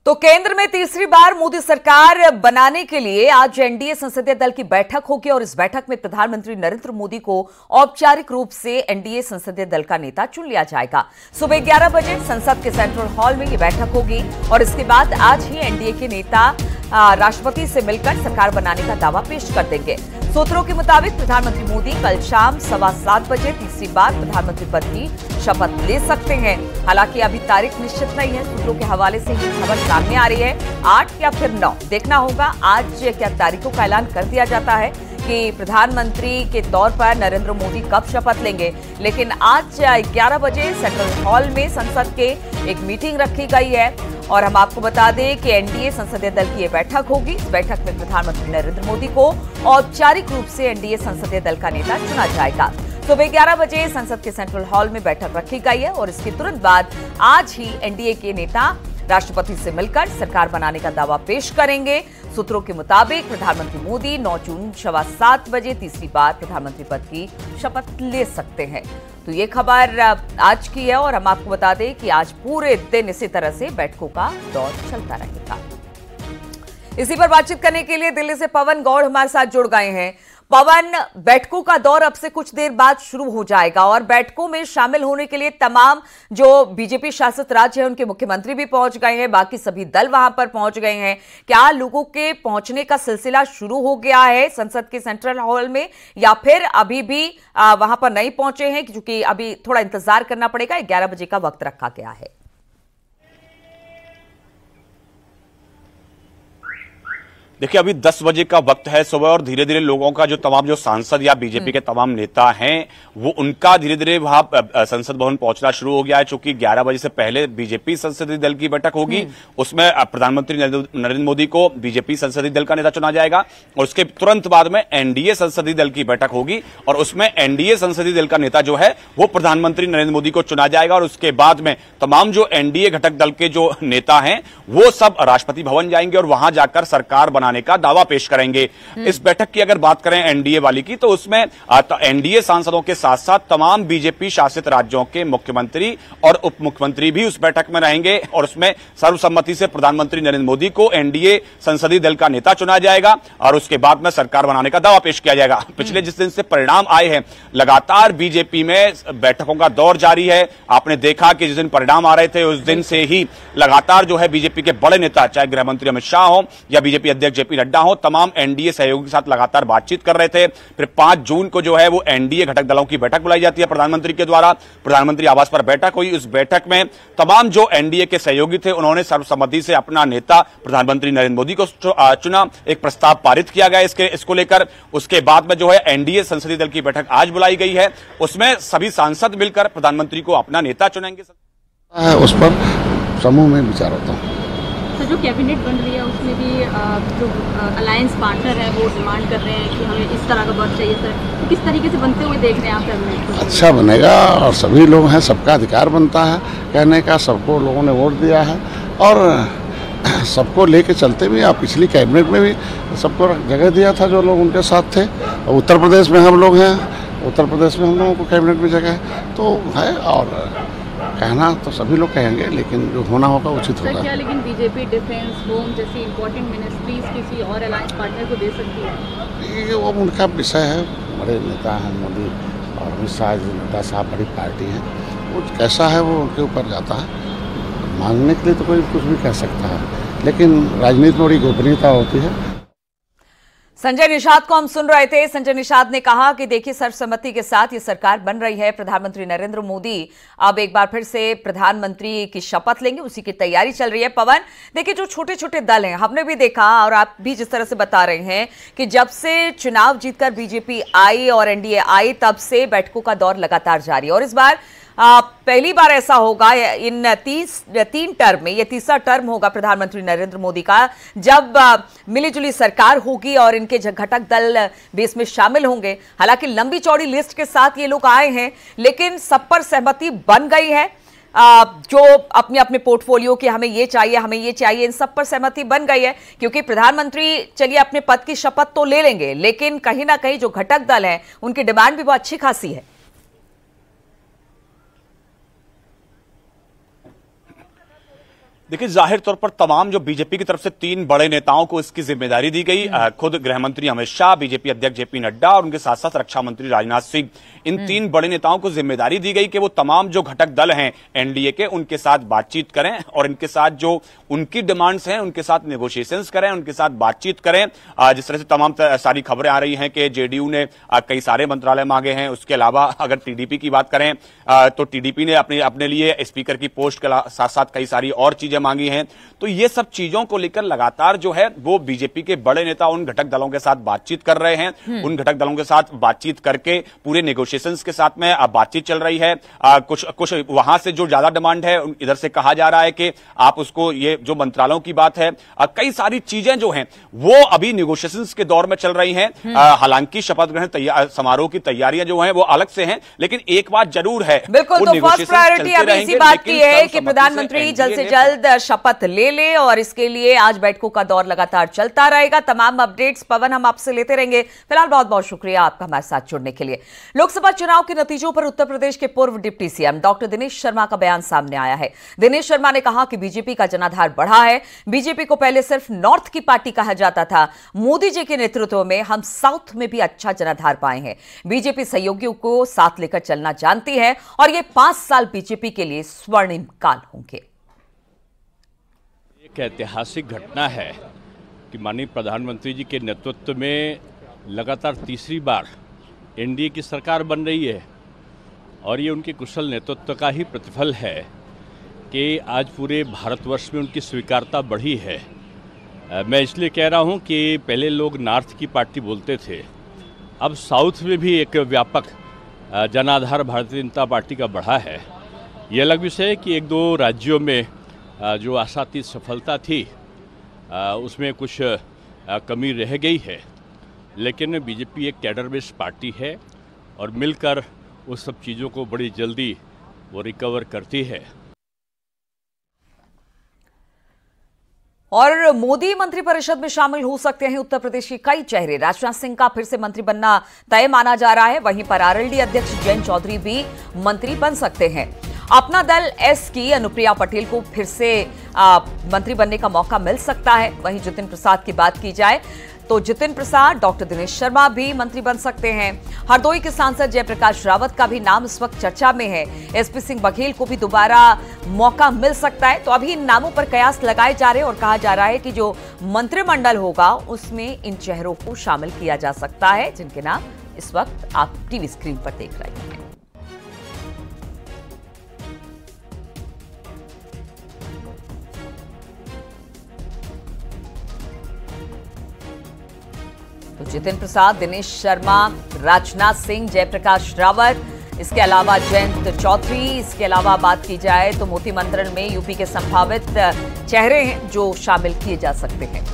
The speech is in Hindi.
तो केंद्र में तीसरी बार मोदी सरकार बनाने के लिए आज एनडीए संसदीय दल की बैठक होगी और इस बैठक में प्रधानमंत्री नरेंद्र मोदी को औपचारिक रूप से एनडीए संसदीय दल का नेता चुन लिया जाएगा। सुबह 11 बजे संसद के सेंट्रल हॉल में यह बैठक होगी और इसके बाद आज ही एनडीए के नेता राष्ट्रपति से मिलकर सरकार बनाने का दावा पेश कर देंगे। सूत्रों के मुताबिक प्रधानमंत्री मोदी कल शाम 7:15 बजे तीसरी बार प्रधानमंत्री पद की शपथ ले सकते हैं। हालांकि अभी तारीख निश्चित नहीं है। सूत्रों के हवाले से ये खबर सामने आ रही है 8 या फिर 9। देखना होगा आज क्या तारीखों का ऐलान कर दिया जाता है कि प्रधानमंत्री के तौर पर नरेंद्र मोदी कब शपथ लेंगे। लेकिन आज 11 बजे सेंट्रल हॉल में संसद के एक मीटिंग रखी गई है और हम आपको बता दें कि एनडीए संसदीय दल की यह बैठक होगी। इस बैठक में प्रधानमंत्री नरेंद्र मोदी को औपचारिक रूप से एनडीए संसदीय दल का नेता चुना जाएगा। सुबह 11 बजे संसद के सेंट्रल हॉल में बैठक रखी गई है और इसके तुरंत बाद आज ही एनडीए के नेता राष्ट्रपति से मिलकर सरकार बनाने का दावा पेश करेंगे। सूत्रों के मुताबिक प्रधानमंत्री मोदी 9 जून 7:15 बजे तीसरी बार प्रधानमंत्री पद की शपथ ले सकते हैं। तो ये खबर आज की है और हम आपको बता दें कि आज पूरे दिन इसी तरह से बैठकों का दौर चलता रहेगा। इसी पर बातचीत करने के लिए दिल्ली से पवन गौड़ हमारे साथ जुड़ गए हैं। पवन, बैठकों का दौर अब से कुछ देर बाद शुरू हो जाएगा और बैठकों में शामिल होने के लिए तमाम जो बीजेपी शासित राज्य है उनके मुख्यमंत्री भी पहुंच गए हैं, बाकी सभी दल वहां पर पहुंच गए हैं। क्या लोगों के पहुंचने का सिलसिला शुरू हो गया है संसद के सेंट्रल हॉल में या फिर अभी भी वहां पर नहीं पहुंचे हैं, क्योंकि अभी थोड़ा इंतजार करना पड़ेगा। 11 बजे का वक्त रखा गया है। देखिए, अभी 10 बजे का वक्त है सुबह और धीरे धीरे लोगों का जो सांसद या बीजेपी के तमाम नेता हैं वो उनका धीरे धीरे वहां संसद भवन पहुंचना शुरू हो गया है। चूंकि 11 बजे से पहले बीजेपी संसदीय दल की बैठक होगी, उसमें प्रधानमंत्री नरेंद्र मोदी को बीजेपी संसदीय दल का नेता चुना जाएगा और उसके तुरंत बाद में एनडीए संसदीय दल की बैठक होगी और उसमें एनडीए संसदीय दल का नेता जो है वो प्रधानमंत्री नरेंद्र मोदी को चुना जाएगा और उसके बाद में तमाम जो एनडीए घटक दल के जो नेता हैं वो सब राष्ट्रपति भवन जाएंगे और वहां जाकर सरकार बनाने का दावा पेश करेंगे। इस बैठक की अगर बात करें एनडीए वाली की, तो उसमें एनडीए सांसदों के साथ साथ तमाम बीजेपी शासित राज्यों के मुख्यमंत्री और उप मुख्यमंत्री भी उस बैठक में रहेंगे और उसमें सर्वसम्मति से प्रधानमंत्री नरेंद्र मोदी को एनडीए संसदीय दल का नेता चुना जाएगा और उसके बाद में सरकार बनाने का दावा पेश किया जाएगा। पिछले जिस दिन से परिणाम आए हैं, लगातार बीजेपी में बैठकों का दौर जारी है। आपने देखा कि जिस दिन परिणाम आ रहे थे उस दिन से ही लगातार जो है बीजेपी के बड़े नेता, चाहे गृहमंत्री अमित शाह हो या बीजेपी अध्यक्ष जेपी नड्डा हो, तमाम एनडीए सहयोगी के साथ लगातार बातचीत कर रहे थे। फिर 5 जून को जो है वो एनडीए घटक दलों की बैठक बुलाई जाती है प्रधानमंत्री के द्वारा। प्रधानमंत्री आवास पर बैठक हुई। उस बैठक में तमाम जो एनडीए के सहयोगी थे उन्होंने सर्वसम्मति से अपना नेता प्रधानमंत्री नरेंद्र मोदी को चुना। एक प्रस्ताव पारित किया गया इसको लेकर। उसके बाद में जो है एनडीए संसदीय दल की बैठक आज बुलाई गई है। उसमें सभी सांसद मिलकर प्रधानमंत्री को अपना नेता चुनेंगे। उस पर समूह में विचार होता है। तो जो कैबिनेट बन रही है उसमें भी जो अलायंस पार्टनर है वो डिमांड कर रहे हैं कि हमें इस तरह का बर्थ चाहिए सर, तो किस तरीके से बनते हुए देख रहे हैं आप कैबिनेट को? अच्छा बनेगा और सभी लोग हैं, सबका अधिकार बनता है कहने का, सबको लोगों ने वोट दिया है और सबको लेके चलते भी। आप पिछली कैबिनेट में भी सबको जगह दिया था जो लोग उनके साथ थे। उत्तर प्रदेश में हम लोग हैं, उत्तर प्रदेश में हम लोगों को कैबिनेट में जगह तो है और कहना तो सभी लोग कहेंगे लेकिन जो होना होगा उचित होगा। क्या लेकिन बीजेपी डिफेंस, होम जैसी इंपॉर्टेंट मिनिस्ट्रीज किसी और अलायंस पार्टनर को दे सकती है? ये वो उनका विषय है। बड़े नेता हैं मोदी और अमित शाह, नड्डा साहब बड़ी पार्टी है, वो कैसा है वो उनके ऊपर जाता है। मांगने के लिए तो कोई कुछ भी कह सकता है लेकिन राजनीति में बड़ी गोपनीयता होती है। संजय निषाद को हम सुन रहे थे। संजय निषाद ने कहा कि देखिए सर्वसम्मति के साथ ये सरकार बन रही है। प्रधानमंत्री नरेंद्र मोदी अब एक बार फिर से प्रधानमंत्री की शपथ लेंगे, उसी की तैयारी चल रही है। पवन, देखिए जो छोटे छोटे दल हैं, हमने भी देखा और आप भी जिस तरह से बता रहे हैं कि जब से चुनाव जीतकर बीजेपी आई और एनडीए आई तब से बैठकों का दौर लगातार जारी है और इस बार पहली बार ऐसा होगा इन 3 टर्म में, ये तीसरा टर्म होगा प्रधानमंत्री नरेंद्र मोदी का, जब मिलीजुली सरकार होगी और इनके घटक दल भी इसमें शामिल होंगे। हालांकि लंबी चौड़ी लिस्ट के साथ ये लोग आए हैं लेकिन सब पर सहमति बन गई है। जो अपने अपने पोर्टफोलियो की हमें ये चाहिए, इन सब पर सहमति बन गई है क्योंकि प्रधानमंत्री चलिए अपने पद की शपथ तो ले लेंगे लेकिन कहीं ना कहीं जो घटक दल हैं उनकी डिमांड भी बहुत अच्छी खासी है। देखिए, जाहिर तौर पर तमाम जो बीजेपी की तरफ से 3 बड़े नेताओं को इसकी जिम्मेदारी दी गई। खुद गृह मंत्री अमित शाह, बीजेपी अध्यक्ष जेपी नड्डा और उनके साथ साथ रक्षा मंत्री राजनाथ सिंह, इन 3 बड़े नेताओं को जिम्मेदारी दी गई कि वो तमाम जो घटक दल हैं एनडीए के, उनके साथ बातचीत करें और इनके साथ जो उनकी डिमांड्स हैं उनके साथ नेगोशिएशंस करें, उनके साथ बातचीत करें। जिस तरह से तमाम सारी खबरें आ रही हैं कि जेडीयू ने कई सारे मंत्रालय मांगे हैं। उसके अलावा अगर टीडीपी की बात करें तो टीडीपी ने अपने लिए स्पीकर की पोस्ट के साथ साथ कई सारी और चीजें मांगी हैं। तो ये सब चीजों को लेकर लगातार जो है वो बीजेपी के बड़े नेता उन घटक दलों के साथ बातचीत कर रहे हैं। उन घटक दलों के साथ बातचीत करके पूरे नेगोशिएशंस के साथ में अब बातचीत चल रही है। कुछ वहां से जो ज्यादा डिमांड है इधर से कहा जा रहा है कि आप उसको, ये जो मंत्रालयों की बात है, कई सारी चीजें जो हैं वो अभी नेगोशिएशंस के दौर में चल रही हैं। हालांकि शपथ ग्रहण समारोह की तैयारियां जो हैं वो अलग से हैं, लेकिन एक बात जरूर है, बिल्कुल, तो फर्स्ट प्रायोरिटी अभी इसी बात की है कि प्रधानमंत्री जल्द से जल्द शपथ ले और इसके लिए आज बैठकों का दौर लगातार चलता रहेगा। तमाम अपडेट्स पवन हम आपसे लेते रहेंगे। फिलहाल बहुत बहुत शुक्रिया आपका हमारे साथ जुड़ने के लिए। लोकसभा चुनाव के नतीजों पर उत्तर प्रदेश के पूर्व deputy CM doctor Dinesh Sharma का बयान सामने आया है। दिनेश शर्मा ने कहा कि बीजेपी का जनाधार बढ़ा है। बीजेपी को पहले सिर्फ नॉर्थ की पार्टी कहा जाता था, मोदी जी के नेतृत्व में हम साउथ में भी अच्छा जनाधार पाए हैं। बीजेपी सहयोगियों को साथ लेकर चलना जानती है और ये 5 साल बीजेपी के लिए स्वर्णिम काल होंगे। एक ऐतिहासिक घटना है कि माननीय प्रधानमंत्री जी के नेतृत्व में लगातार तीसरी बार एनडीए की सरकार बन रही है और ये उनके कुशल नेतृत्व का ही प्रतिफल है कि आज पूरे भारतवर्ष में उनकी स्वीकार्यता बढ़ी है। मैं इसलिए कह रहा हूँ कि पहले लोग नॉर्थ की पार्टी बोलते थे, अब साउथ में भी एक व्यापक जनाधार भारतीय जनता पार्टी का बढ़ा है। ये अलग विषय है कि 1-2 राज्यों में जो आशातीत सफलता थी उसमें कुछ कमी रह गई है, लेकिन बीजेपी एक कैडर बेस्ड पार्टी है और मिलकर उस सब चीज़ों को बड़ी जल्दी वो रिकवर करती है। और मोदी मंत्रिपरिषद में शामिल हो सकते हैं उत्तर प्रदेश के कई चेहरे। राजनाथ सिंह का फिर से मंत्री बनना तय माना जा रहा है। वहीं पर आरएलडी अध्यक्ष जयंत चौधरी भी मंत्री बन सकते हैं। अपना दल एस की अनुप्रिया पटेल को फिर से मंत्री बनने का मौका मिल सकता है। वहीं जितिन प्रसाद की बात की जाए तो जितिन प्रसाद, डॉक्टर दिनेश शर्मा भी मंत्री बन सकते हैं। हरदोई के सांसद जयप्रकाश रावत का भी नाम इस वक्त चर्चा में है। एसपी सिंह बघेल को भी दोबारा मौका मिल सकता है। तो अभी इन नामों पर कयास लगाए जा रहे हैं और कहा जा रहा है कि जो मंत्रिमंडल होगा उसमें इन चेहरों को शामिल किया जा सकता है, जिनके नाम इस वक्त आप टीवी स्क्रीन पर देख रहे हैं। तो जितिन प्रसाद, दिनेश शर्मा, राजनाथ सिंह, जयप्रकाश रावत, इसके अलावा जयंत चौधरी, इसके अलावा बात की जाए तो मोती मंत्रण में यूपी के संभावित चेहरे हैं जो शामिल किए जा सकते हैं।